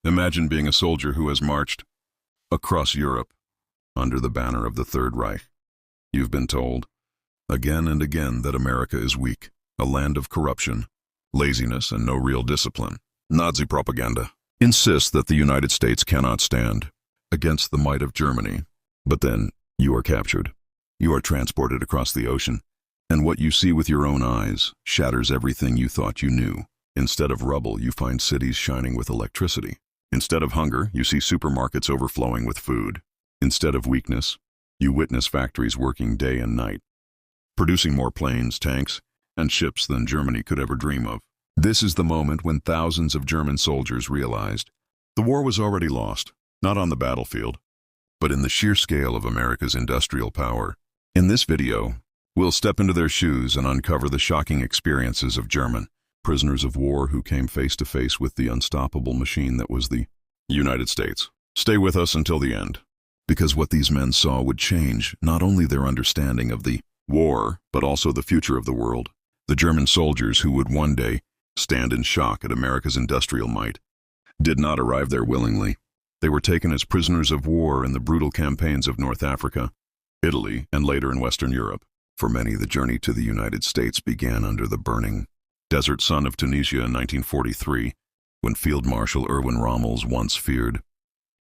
Imagine being a soldier who has marched across Europe under the banner of the Third Reich. You've been told, again and again, that America is weak, a land of corruption, laziness, and no real discipline. Nazi propaganda insists that the United States cannot stand against the might of Germany. But then, you are captured. You are transported across the ocean, and what you see with your own eyes shatters everything you thought you knew. Instead of rubble, you find cities shining with electricity. Instead of hunger, you see supermarkets overflowing with food. Instead of weakness, you witness factories working day and night, producing more planes, tanks, and ships than Germany could ever dream of. This is the moment when thousands of German soldiers realized the war was already lost, not on the battlefield, but in the sheer scale of America's industrial power. In this video, we'll step into their shoes and uncover the shocking experiences of German prisoners of war who came face to face with the unstoppable machine that was the United States. Stay with us until the end, because what these men saw would change not only their understanding of the war, but also the future of the world. The German soldiers who would one day stand in shock at America's industrial might did not arrive there willingly. They were taken as prisoners of war in the brutal campaigns of North Africa, Italy, and later in Western Europe. For many, the journey to the United States began under the burning desert sun of Tunisia in 1943, when Field Marshal Erwin Rommel's once feared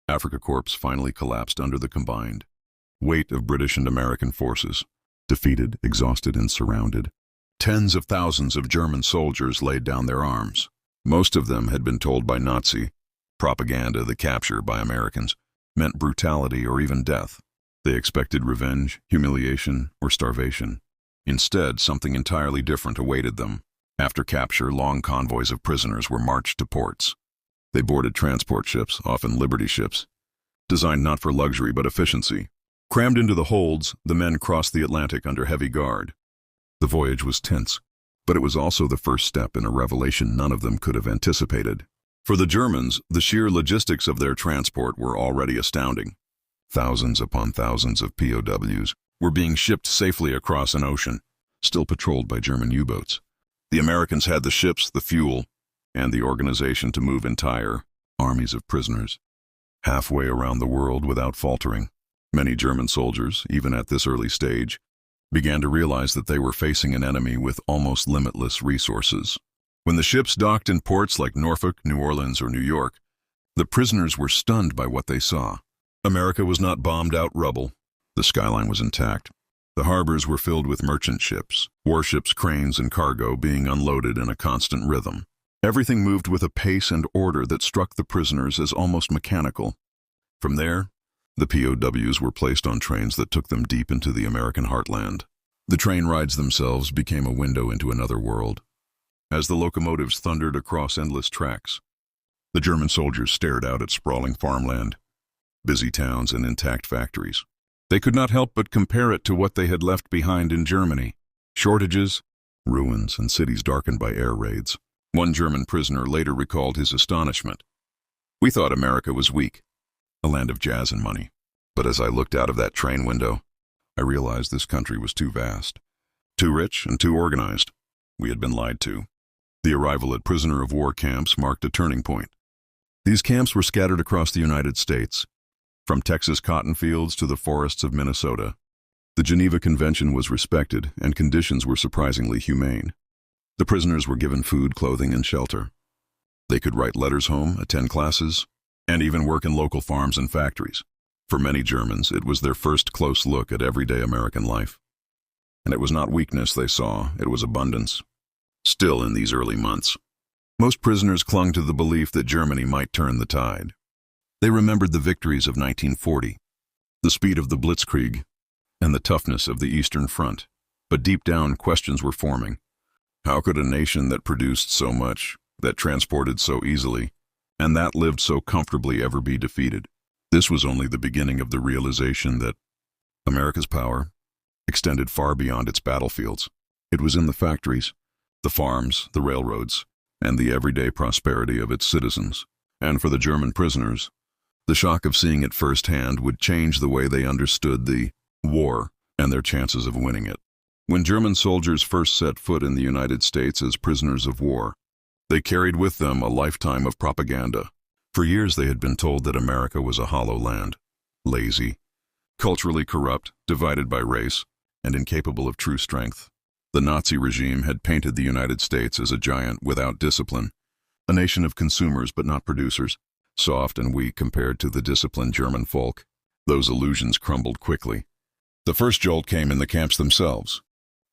Afrika Korps finally collapsed under the combined weight of British and American forces. Defeated, exhausted, and surrounded, tens of thousands of German soldiers laid down their arms. Most of them had been told by Nazi propaganda that capture by Americans meant brutality or even death. They expected revenge, humiliation, or starvation. Instead, something entirely different awaited them. After capture, long convoys of prisoners were marched to ports. They boarded transport ships, often Liberty ships, designed not for luxury but efficiency. Crammed into the holds, the men crossed the Atlantic under heavy guard. The voyage was tense, but it was also the first step in a revelation none of them could have anticipated. For the Germans, the sheer logistics of their transport were already astounding. Thousands upon thousands of POWs were being shipped safely across an ocean, still patrolled by German U-boats. The Americans had the ships, the fuel, and the organization to move entire armies of prisoners halfway around the world without faltering. Many German soldiers, even at this early stage, began to realize that they were facing an enemy with almost limitless resources. When the ships docked in ports like Norfolk, New Orleans, or New York, the prisoners were stunned by what they saw. America was not bombed out rubble. The skyline was intact. The harbors were filled with merchant ships, warships, cranes, and cargo being unloaded in a constant rhythm. Everything moved with a pace and order that struck the prisoners as almost mechanical. From there, the POWs were placed on trains that took them deep into the American heartland. The train rides themselves became a window into another world. As the locomotives thundered across endless tracks, the German soldiers stared out at sprawling farmland, busy towns, and intact factories. They could not help but compare it to what they had left behind in Germany: shortages, ruins, and cities darkened by air raids. One German prisoner later recalled his astonishment. "We thought America was weak, a land of jazz and money. But as I looked out of that train window, I realized this country was too vast, too rich, and too organized. We had been lied to." The arrival at prisoner of war camps marked a turning point. These camps were scattered across the United States, from Texas cotton fields to the forests of Minnesota. The Geneva Convention was respected, and conditions were surprisingly humane. The prisoners were given food, clothing, and shelter. They could write letters home, attend classes, and even work in local farms and factories. For many Germans, it was their first close look at everyday American life. And it was not weakness they saw, it was abundance. Still, in these early months, most prisoners clung to the belief that Germany might turn the tide. They remembered the victories of 1940, the speed of the Blitzkrieg, and the toughness of the Eastern Front. But deep down, questions were forming. How could a nation that produced so much, that transported so easily, and that lived so comfortably ever be defeated? This was only the beginning of the realization that America's power extended far beyond its battlefields. It was in the factories, the farms, the railroads, and the everyday prosperity of its citizens. And for the German prisoners, the shock of seeing it firsthand would change the way they understood the war and their chances of winning it. When German soldiers first set foot in the United States as prisoners of war, they carried with them a lifetime of propaganda. For years they had been told that America was a hollow land, lazy, culturally corrupt, divided by race, and incapable of true strength. The Nazi regime had painted the United States as a giant without discipline, a nation of consumers but not producers, soft and weak compared to the disciplined German folk. Those illusions crumbled quickly. The first jolt came in the camps themselves.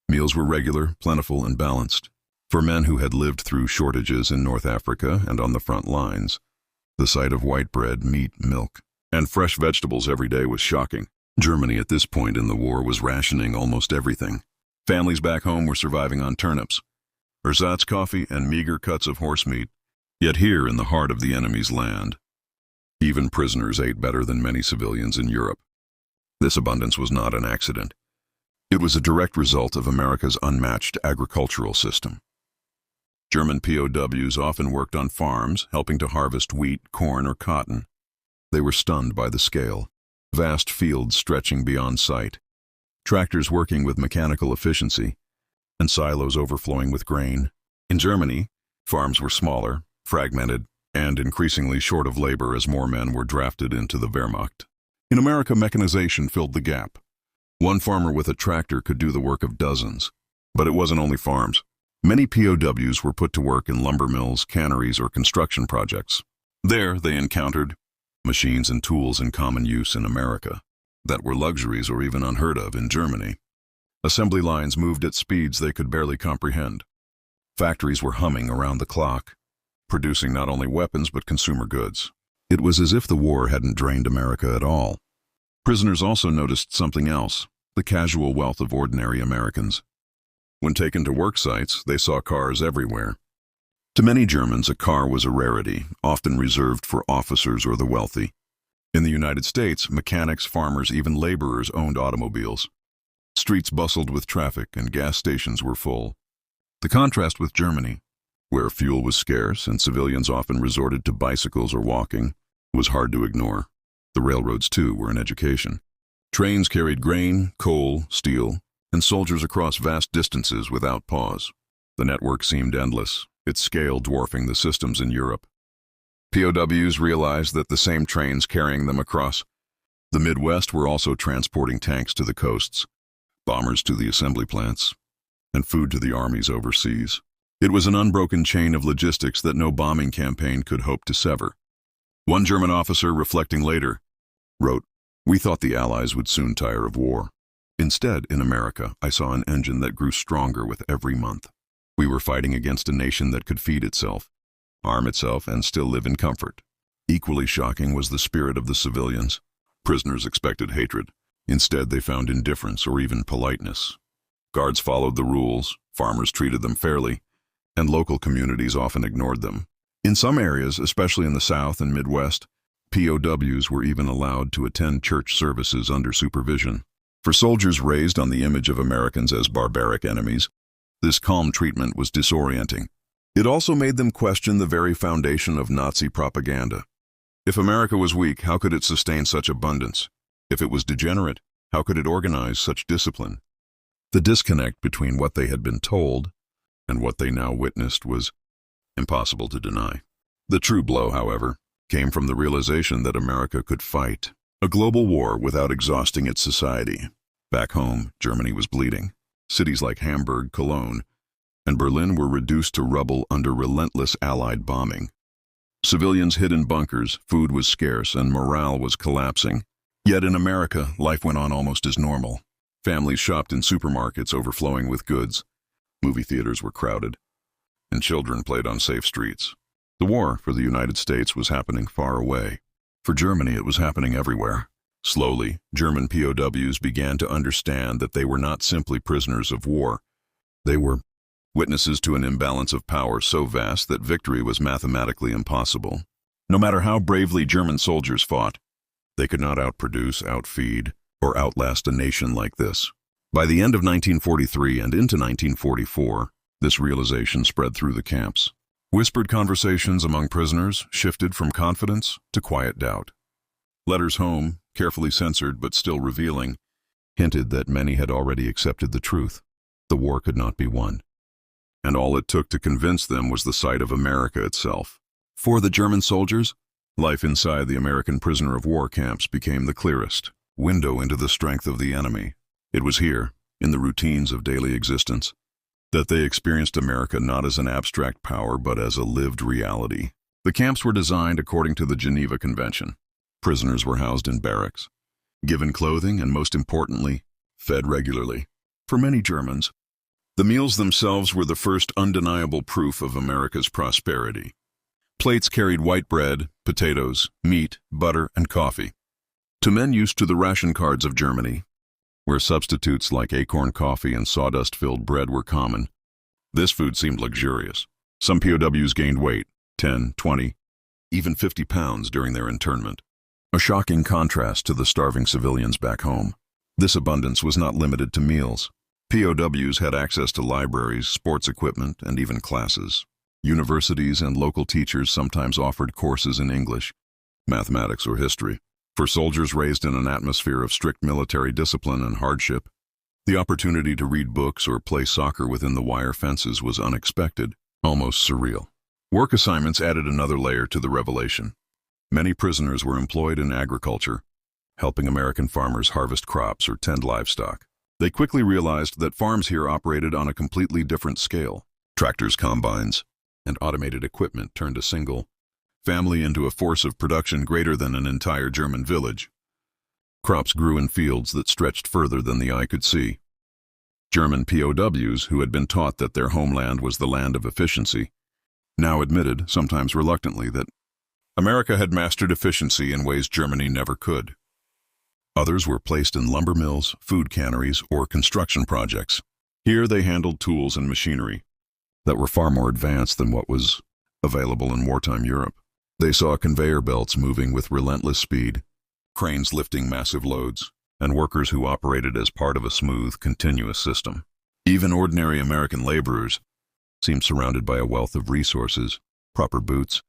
Meals were regular, plentiful, and balanced. For men who had lived through shortages in North Africa and on the front lines, the sight of white bread, meat, milk, and fresh vegetables every day was shocking. Germany at this point in the war was rationing almost everything. Families back home were surviving on turnips, ersatz coffee, and meager cuts of horse meat. Yet here in the heart of the enemy's land, even prisoners ate better than many civilians in Europe. This abundance was not an accident. It was a direct result of America's unmatched agricultural system. German POWs often worked on farms, helping to harvest wheat, corn, or cotton. They were stunned by the scale, vast fields stretching beyond sight, tractors working with mechanical efficiency, and silos overflowing with grain. In Germany, farms were smaller, fragmented, and increasingly short of labor as more men were drafted into the Wehrmacht. In America, mechanization filled the gap. One farmer with a tractor could do the work of dozens. But it wasn't only farms. Many POWs were put to work in lumber mills, canneries, or construction projects. There, they encountered machines and tools in common use in America that were luxuries or even unheard of in Germany. Assembly lines moved at speeds they could barely comprehend. Factories were humming around the clock, producing not only weapons but consumer goods. It was as if the war hadn't drained America at all. Prisoners also noticed something else, the casual wealth of ordinary Americans. When taken to work sites, they saw cars everywhere. To many Germans, a car was a rarity, often reserved for officers or the wealthy. In the United States, mechanics, farmers, even laborers owned automobiles. Streets bustled with traffic and gas stations were full. The contrast with Germany, where fuel was scarce and civilians often resorted to bicycles or walking, was hard to ignore. The railroads, too, were an education. Trains carried grain, coal, steel, and soldiers across vast distances without pause. The network seemed endless, its scale dwarfing the systems in Europe. POWs realized that the same trains carrying them across the Midwest were also transporting tanks to the coasts, bombers to the assembly plants, and food to the armies overseas. It was an unbroken chain of logistics that no bombing campaign could hope to sever. One German officer, reflecting later, wrote, "We thought the Allies would soon tire of war. Instead, in America, I saw an engine that grew stronger with every month. We were fighting against a nation that could feed itself, arm itself, and still live in comfort." Equally shocking was the spirit of the civilians. Prisoners expected hatred. Instead, they found indifference or even politeness. Guards followed the rules, farmers treated them fairly, and local communities often ignored them. In some areas, especially in the South and Midwest, POWs were even allowed to attend church services under supervision. For soldiers raised on the image of Americans as barbaric enemies, this calm treatment was disorienting. It also made them question the very foundation of Nazi propaganda. If America was weak, how could it sustain such abundance? If it was degenerate, how could it organize such discipline? The disconnect between what they had been told and what they now witnessed was impossible to deny. The true blow, however, came from the realization that America could fight a global war without exhausting its society. Back home, Germany was bleeding. Cities like Hamburg, Cologne, and Berlin were reduced to rubble under relentless Allied bombing. Civilians hid in bunkers, food was scarce, and morale was collapsing. Yet in America, life went on almost as normal. Families shopped in supermarkets overflowing with goods. Movie theaters were crowded, and children played on safe streets. The war for the United States was happening far away. For Germany, it was happening everywhere. Slowly, German POWs began to understand that they were not simply prisoners of war. They were witnesses to an imbalance of power so vast that victory was mathematically impossible. No matter how bravely German soldiers fought, they could not outproduce, outfeed, or outlast a nation like this. By the end of 1943 and into 1944, this realization spread through the camps. Whispered conversations among prisoners shifted from confidence to quiet doubt. Letters home, carefully censored but still revealing, hinted that many had already accepted the truth. The war could not be won. And all it took to convince them was the sight of America itself. For the German soldiers, Life inside the American prisoner of war camps became the clearest window into the strength of the enemy. It was here, in the routines of daily existence, that they experienced America not as an abstract power but as a lived reality. The camps were designed according to the Geneva Convention. Prisoners were housed in barracks, given clothing, and most importantly, fed regularly. For many Germans, the meals themselves were the first undeniable proof of America's prosperity. Plates carried white bread, potatoes, meat, butter, and coffee. To men used to the ration cards of Germany, where substitutes like acorn coffee and sawdust-filled bread were common, this food seemed luxurious. Some POWs gained weight, 10, 20, even 50 pounds during their internment. A shocking contrast to the starving civilians back home. This abundance was not limited to meals. POWs had access to libraries, sports equipment, and even classes. Universities and local teachers sometimes offered courses in English, mathematics, or history. For soldiers raised in an atmosphere of strict military discipline and hardship, the opportunity to read books or play soccer within the wire fences was unexpected, almost surreal. Work assignments added another layer to the revelation. Many prisoners were employed in agriculture, helping American farmers harvest crops or tend livestock. They quickly realized that farms here operated on a completely different scale. Tractors, combines, and automated equipment turned a single family into a force of production greater than an entire German village. Crops grew in fields that stretched further than the eye could see. German POWs, who had been taught that their homeland was the land of efficiency, now admitted, sometimes reluctantly, that America had mastered efficiency in ways Germany never could. Others were placed in lumber mills, food canneries, or construction projects. Here they handled tools and machinery that were far more advanced than what was available in wartime Europe. They saw conveyor belts moving with relentless speed, cranes lifting massive loads, and workers who operated as part of a smooth, continuous system. Even ordinary American laborers seemed surrounded by a wealth of resources, proper boots,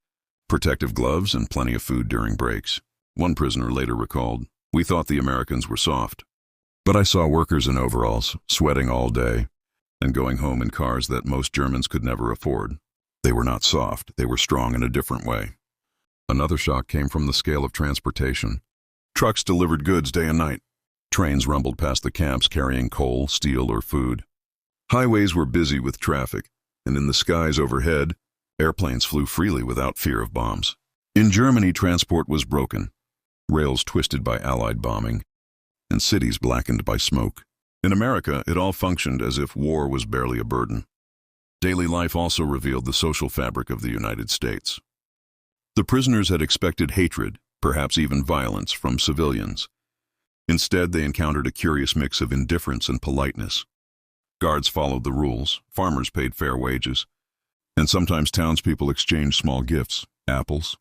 protective gloves, and plenty of food during breaks. One prisoner later recalled, "We thought the Americans were soft, but I saw workers in overalls, sweating all day, and going home in cars that most Germans could never afford. They were not soft, they were strong in a different way." Another shock came from the scale of transportation. Trucks delivered goods day and night. Trains rumbled past the camps carrying coal, steel, or food. Highways were busy with traffic, and in the skies overhead, airplanes flew freely without fear of bombs. In Germany, transport was broken, rails twisted by Allied bombing, and cities blackened by smoke. In America, it all functioned as if war was barely a burden. Daily life also revealed the social fabric of the United States. The prisoners had expected hatred, perhaps even violence, from civilians. Instead, they encountered a curious mix of indifference and politeness. Guards followed the rules, farmers paid fair wages, and sometimes townspeople exchanged small gifts, apples,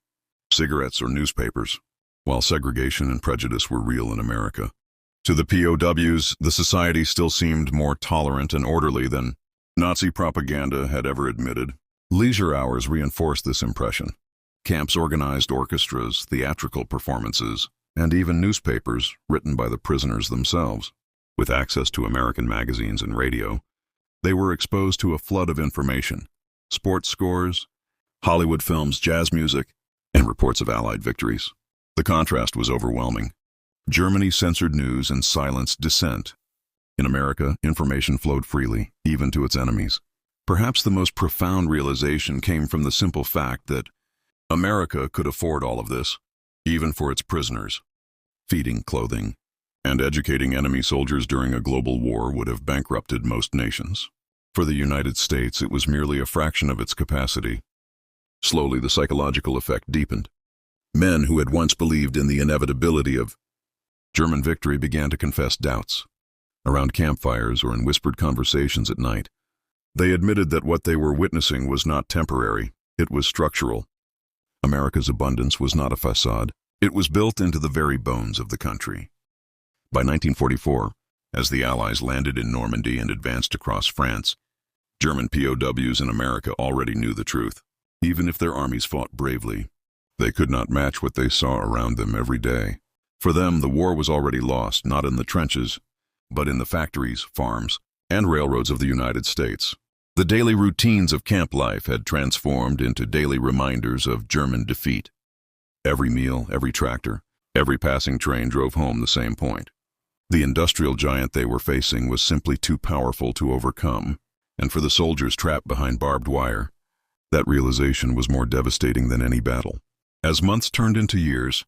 cigarettes, or newspapers, while segregation and prejudice were real in America. To the POWs, the society still seemed more tolerant and orderly than Nazi propaganda had ever admitted. Leisure hours reinforced this impression. Camps organized orchestras, theatrical performances, and even newspapers written by the prisoners themselves. With access to American magazines and radio, they were exposed to a flood of information: sports scores, Hollywood films, jazz music, and reports of Allied victories. The contrast was overwhelming. Germany censored news and silenced dissent. In America, information flowed freely, even to its enemies. Perhaps the most profound realization came from the simple fact that America could afford all of this, even for its prisoners. Feeding, clothing, and educating enemy soldiers during a global war would have bankrupted most nations. For the United States, it was merely a fraction of its capacity. Slowly, the psychological effect deepened. Men who had once believed in the inevitability of German victory began to confess doubts. Around campfires or in whispered conversations at night, they admitted that what they were witnessing was not temporary, it was structural. America's abundance was not a facade, it was built into the very bones of the country. By 1944, as the Allies landed in Normandy and advanced across France, German POWs in America already knew the truth. Even if their armies fought bravely, they could not match what they saw around them every day. For them, the war was already lost, not in the trenches, but in the factories, farms, and railroads of the United States. The daily routines of camp life had transformed into daily reminders of German defeat. Every meal, every tractor, every passing train drove home the same point. The industrial giant they were facing was simply too powerful to overcome, and for the soldiers trapped behind barbed wire, that realization was more devastating than any battle. As months turned into years,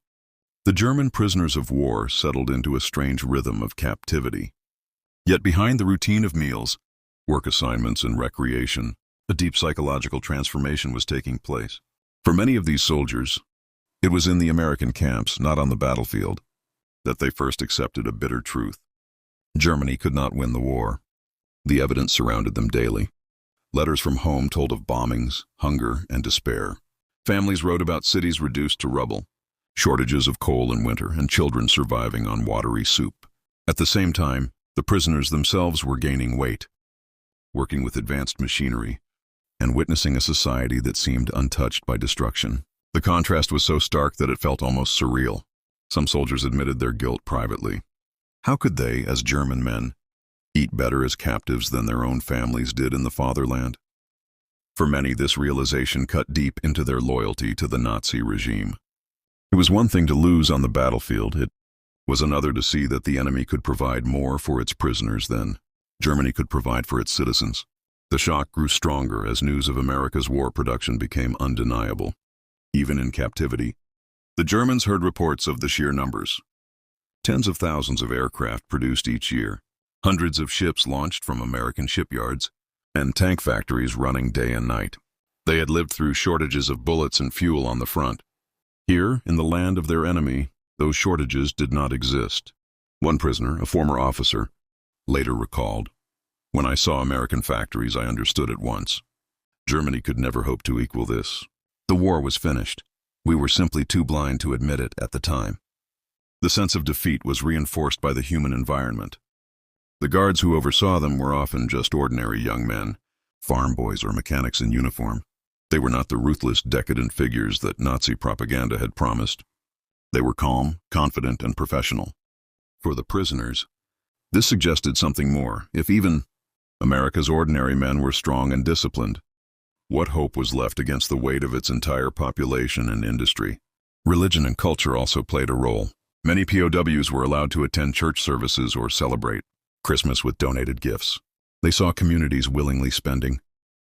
the German prisoners of war settled into a strange rhythm of captivity. Yet behind the routine of meals, work assignments, and recreation, a deep psychological transformation was taking place. For many of these soldiers, it was in the American camps, not on the battlefield, that they first accepted a bitter truth. Germany could not win the war. The evidence surrounded them daily. Letters from home told of bombings, hunger, and despair. Families wrote about cities reduced to rubble, shortages of coal in winter, and children surviving on watery soup. At the same time, the prisoners themselves were gaining weight, working with advanced machinery, and witnessing a society that seemed untouched by destruction. The contrast was so stark that it felt almost surreal. Some soldiers admitted their guilt privately. How could they, as German men, eat better as captives than their own families did in the fatherland? For many, this realization cut deep into their loyalty to the Nazi regime. It was one thing to lose on the battlefield. It was another to see that the enemy could provide more for its prisoners than Germany could provide for its citizens. The shock grew stronger as news of America's war production became undeniable. Even in captivity, the Germans heard reports of the sheer numbers. Tens of thousands of aircraft produced each year, hundreds of ships launched from American shipyards, and tank factories running day and night. They had lived through shortages of bullets and fuel on the front. Here, in the land of their enemy, those shortages did not exist. One prisoner, a former officer, later recalled, "When I saw American factories, I understood at once. Germany could never hope to equal this. The war was finished. We were simply too blind to admit it at the time." The sense of defeat was reinforced by the human environment. The guards who oversaw them were often just ordinary young men, farm boys or mechanics in uniform. They were not the ruthless, decadent figures that Nazi propaganda had promised. They were calm, confident, and professional. For the prisoners, this suggested something more. If even America's ordinary men were strong and disciplined, what hope was left against the weight of its entire population and industry? Religion and culture also played a role. Many POWs were allowed to attend church services or celebrate Christmas with donated gifts. They saw communities willingly spending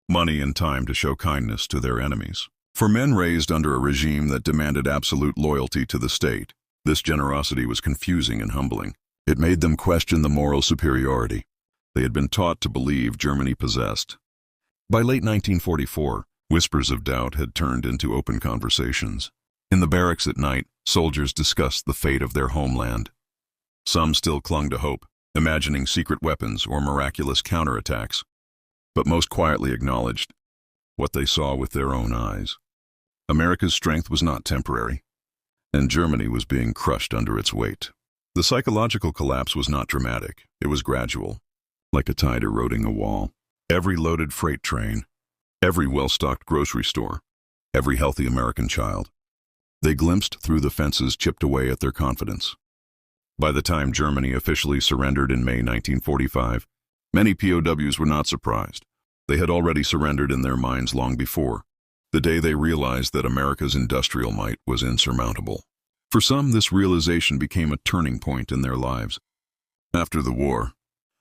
money and time to show kindness to their enemies. For men raised under a regime that demanded absolute loyalty to the state, this generosity was confusing and humbling. It made them question the moral superiority they had been taught to believe Germany possessed. By late 1944, whispers of doubt had turned into open conversations. In the barracks at night, soldiers discussed the fate of their homeland. Some still clung to hope, imagining secret weapons or miraculous counterattacks, but most quietly acknowledged what they saw with their own eyes. America's strength was not temporary, and Germany was being crushed under its weight. The psychological collapse was not dramatic. It was gradual, like a tide eroding a wall. Every loaded freight train, every well-stocked grocery store, every healthy American child. They glimpsed through the fences chipped away at their confidence. By the time Germany officially surrendered in May 1945, many POWs were not surprised. They had already surrendered in their minds long before, the day they realized that America's industrial might was insurmountable. For some, this realization became a turning point in their lives. After the war,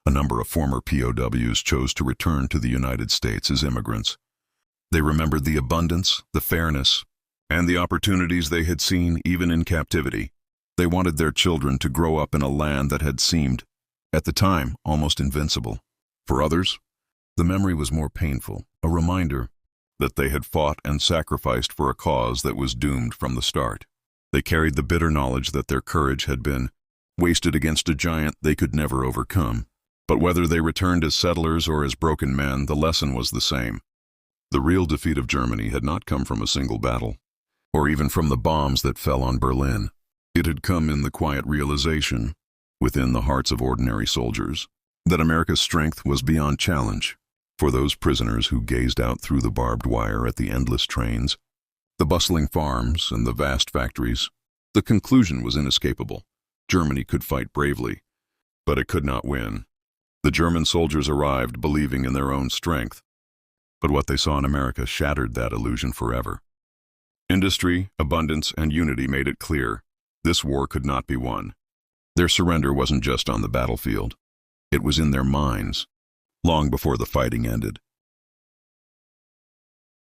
a number of former POWs chose to return to the United States as immigrants. They remembered the abundance, the fairness, and the opportunities they had seen even in captivity. They wanted their children to grow up in a land that had seemed, at the time, almost invincible. For others, the memory was more painful, a reminder that they had fought and sacrificed for a cause that was doomed from the start. They carried the bitter knowledge that their courage had been wasted against a giant they could never overcome. But whether they returned as settlers or as broken men, the lesson was the same. The real defeat of Germany had not come from a single battle, or even from the bombs that fell on Berlin. It had come in the quiet realization, within the hearts of ordinary soldiers, that America's strength was beyond challenge. For those prisoners who gazed out through the barbed wire at the endless trains, the bustling farms, and the vast factories, the conclusion was inescapable. Germany could fight bravely, but it could not win. The German soldiers arrived believing in their own strength, but what they saw in America shattered that illusion forever. Industry, abundance, and unity made it clear this war could not be won. Their surrender wasn't just on the battlefield. It was in their minds. Long before the fighting ended,